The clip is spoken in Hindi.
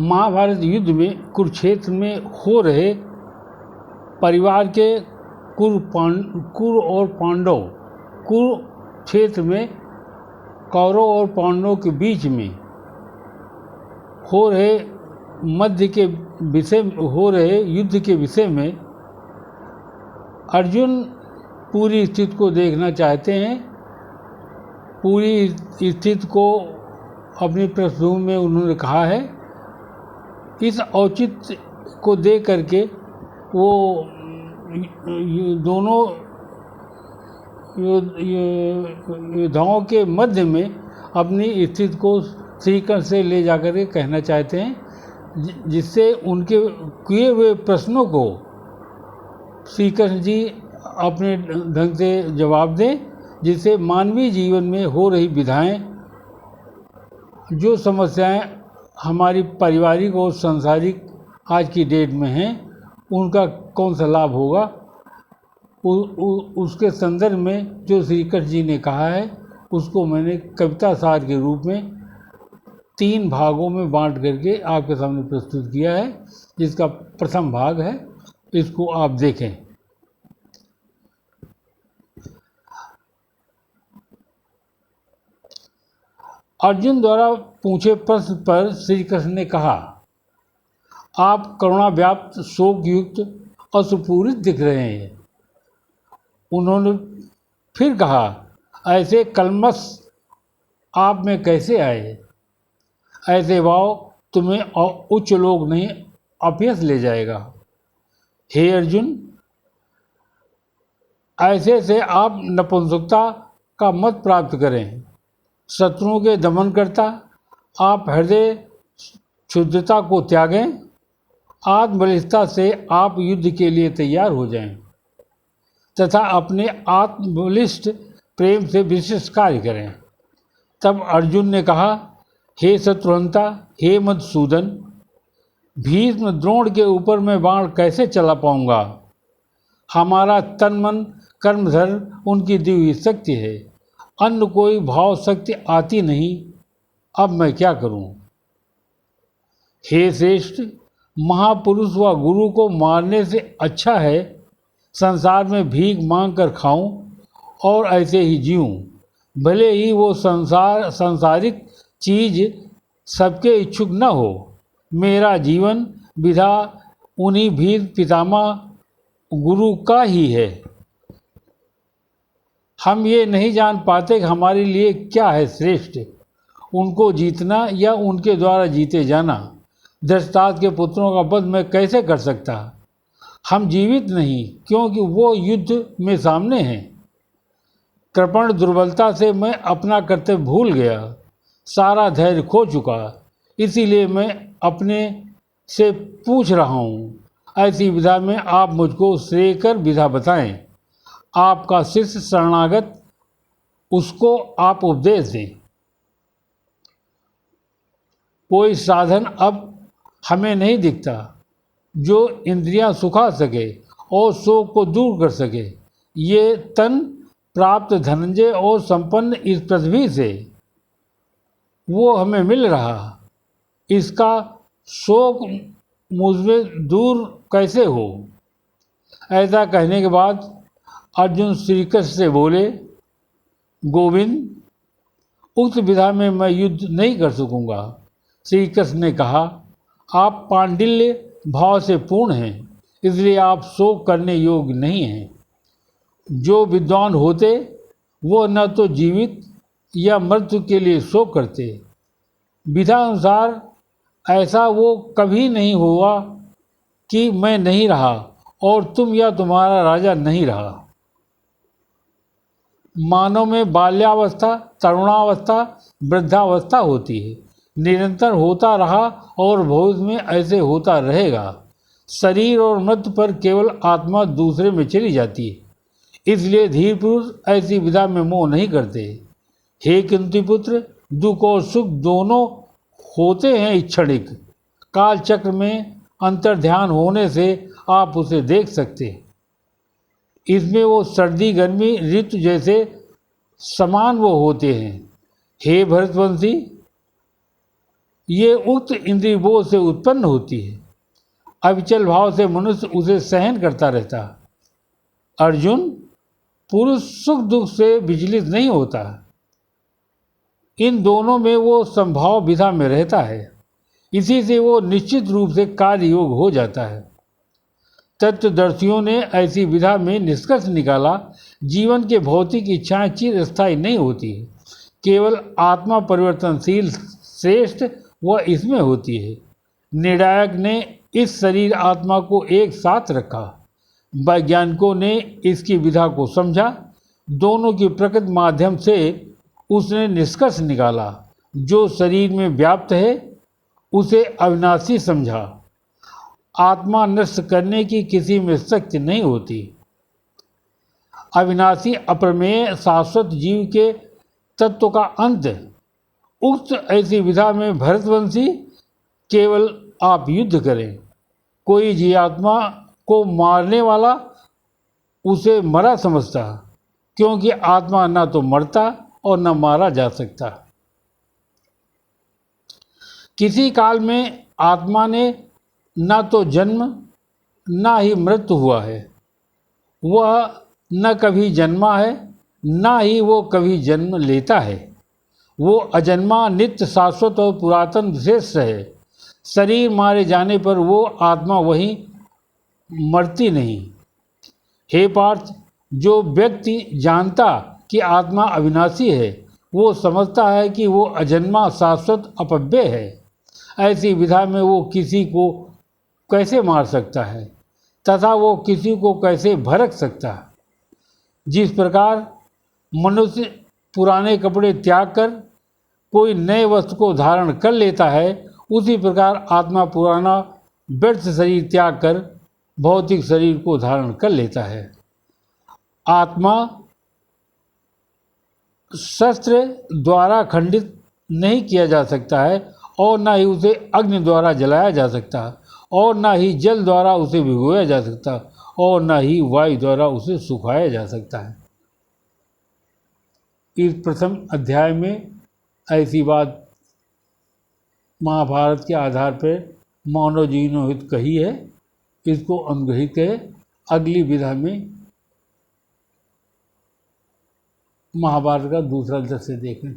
महाभारत युद्ध में कुरुक्षेत्र में हो रहे परिवार के कुरु और पांडव, कुरुक्षेत्र में कौरव और पांडवों के बीच में हो रहे युद्ध के विषय में अर्जुन पूरी स्थिति को देखना चाहते हैं। पूरी स्थिति को अपनी पृष्ठभूमि में उन्होंने कहा है। इस औचित्य को देख करके वो दोनों योद्धाओं के मध्य में अपनी स्थिति को श्री कृष्ण से ले जाकर के कहना चाहते हैं, जिससे उनके किए हुए प्रश्नों को श्री कृष्ण जी अपने ढंग से जवाब दें, जिससे मानवीय जीवन में हो रही विधाएं, जो समस्याएं हमारी पारिवारिक और सांसारिक आज की डेट में हैं, उनका कौन सा लाभ होगा। उसके संदर्भ में जो श्री कृष्ण जी ने कहा है, उसको मैंने कविता सार के रूप में 3 भागों में बांट करके आपके सामने प्रस्तुत किया है, जिसका प्रथम भाग है, इसको आप देखें। अर्जुन द्वारा पूछे प्रश्न पर श्री कृष्ण ने कहा, आप करुणा व्याप्त, शोक युक्त और सुपूरित दिख रहे हैं। उन्होंने फिर कहा, ऐसे कलमश आप में कैसे आए? ऐसे भाव तुम्हें उच्च लोग नहीं अपयश ले जाएगा। हे अर्जुन, ऐसे से आप नपुंसकता का मत प्राप्त करें। शत्रुओं के दमन करता आप हृदय शुद्धता को त्यागें। आत्मबलिष्ठता से आप युद्ध के लिए तैयार हो जाएं तथा अपने आत्मबलिष्ठ प्रेम से विशिष्ट कार्य करें। तब अर्जुन ने कहा, हे शत्रुहंता, हे मधुसूदन, भीष्म द्रोण के ऊपर मैं बाण कैसे चला पाऊंगा? हमारा तन मन कर्मधर्म उनकी दी हुई शक्ति है, अन्य कोई भाव शक्ति आती नहीं। अब मैं क्या करूं? हे श्रेष्ठ, महापुरुष व गुरु को मारने से अच्छा है संसार में भीख मांग कर खाऊं और ऐसे ही जीऊं, भले ही वो सांसारिक चीज सबके इच्छुक न हो। मेरा जीवन विधा उन्हीं भीष्म पितामह गुरु का ही है। हम ये नहीं जान पाते कि हमारे लिए क्या है श्रेष्ठ, उनको जीतना या उनके द्वारा जीते जाना। धृतराष्ट्र के पुत्रों का वध मैं कैसे कर सकता? हम जीवित नहीं, क्योंकि वो युद्ध में सामने हैं। कृपण दुर्बलता से मैं अपना कर्तव्य भूल गया, सारा धैर्य खो चुका। इसीलिए मैं अपने से पूछ रहा हूँ, ऐसी विधा में आप मुझको श्रेयकर विधा बताएं। आपका शिष्य शरणागत, उसको आप उपदेश दें। कोई साधन अब हमें नहीं दिखता जो इंद्रियां सुखा सके और शोक को दूर कर सके। ये तन प्राप्त धनंजय और संपन्न इस पृथ्वी से वो हमें मिल रहा, इसका शोक मुझमें दूर कैसे हो? ऐसा कहने के बाद अर्जुन श्री कृष्ण से बोले, गोविंद, उक्त विधा में मैं युद्ध नहीं कर सकूंगा। श्री कृष्ण ने कहा, आप पांडिल्य भाव से पूर्ण हैं, इसलिए आप शोक करने योग्य नहीं हैं। जो विद्वान होते वो न तो जीवित या मृत्यु के लिए शोक करते। विधा अनुसार ऐसा वो कभी नहीं हुआ कि मैं नहीं रहा और तुम या तुम्हारा राजा नहीं रहा। मानव में बाल्यावस्था, तरुणावस्था, वृद्धावस्था होती है। निरंतर होता रहा और भविष्य में ऐसे होता रहेगा। शरीर और मृत्यु पर केवल आत्मा दूसरे में चली जाती है। इसलिए धीर पुरुष ऐसी विधा में मोह नहीं करते। हे कुंती पुत्र, दुख और सुख दोनों होते हैं क्षणिक। काल चक्र में अंतर ध्यान होने से आप उसे देख सकते हैं। इसमें वो सर्दी गर्मी ऋतु जैसे समान वो होते हैं। हे भरतवंशी, ये उक्त इंद्रिय बोध से उत्पन्न होती है। अविचल भाव से मनुष्य उसे सहन करता रहता। अर्जुन, पुरुष सुख दुख से विचलित नहीं होता, इन दोनों में वो संभाव विधा में रहता है। इसी से वो निश्चित रूप से कार्य योग हो जाता है। तत्वदर्शियों ने ऐसी विधा में निष्कर्ष निकाला, जीवन के भौतिक इच्छाएं चिरस्थायी नहीं होती है, केवल आत्मा परिवर्तनशील श्रेष्ठ वह इसमें होती है। निर्णायक ने इस शरीर आत्मा को एक साथ रखा। वैज्ञानिकों ने इसकी विधा को समझा। दोनों की प्रकृति माध्यम से उसने निष्कर्ष निकाला। जो शरीर में व्याप्त है उसे अविनाशी समझा। आत्मा नष्ट करने की किसी में शक्ति नहीं होती। अविनाशी अप्रमेय शाश्वत जीव के तत्व का अंत। उक्त ऐसी विधा में भरतवंशी, केवल आप युद्ध करें। कोई जीवात्मा को मारने वाला उसे मरा समझता, क्योंकि आत्मा न तो मरता और न मारा जा सकता। किसी काल में आत्मा ने न तो जन्म न ही मृत्यु हुआ है। वह न कभी जन्मा है न ही वो कभी जन्म लेता है। वो अजन्मा, नित्य, शाश्वत और पुरातन विशेष है। शरीर मारे जाने पर वो आत्मा वहीं मरती नहीं। हे पार्थ, जो व्यक्ति जानता कि आत्मा अविनाशी है, वो समझता है कि वो अजन्मा, शाश्वत, अपव्यय है। ऐसी विधा में वो किसी को कैसे मार सकता है तथा वो किसी को कैसे भड़क सकता है। जिस प्रकार मनुष्य पुराने कपड़े त्याग कर कोई नए वस्त्र को धारण कर लेता है, उसी प्रकार आत्मा पुराना व्यर्थ शरीर त्याग कर भौतिक शरीर को धारण कर लेता है। आत्मा शस्त्र द्वारा खंडित नहीं किया जा सकता है और न ही उसे अग्नि द्वारा जलाया जा सकता, और न ही जल द्वारा उसे भिगोया जा सकता, और न ही वायु द्वारा उसे सुखाया जा सकता है। इस प्रथम अध्याय में ऐसी बात महाभारत के आधार पर मानव जीवनों हित कही है। इसको अनुग्रहित है। अगली विधा में महाभारत का दूसरा दृश्य देखें।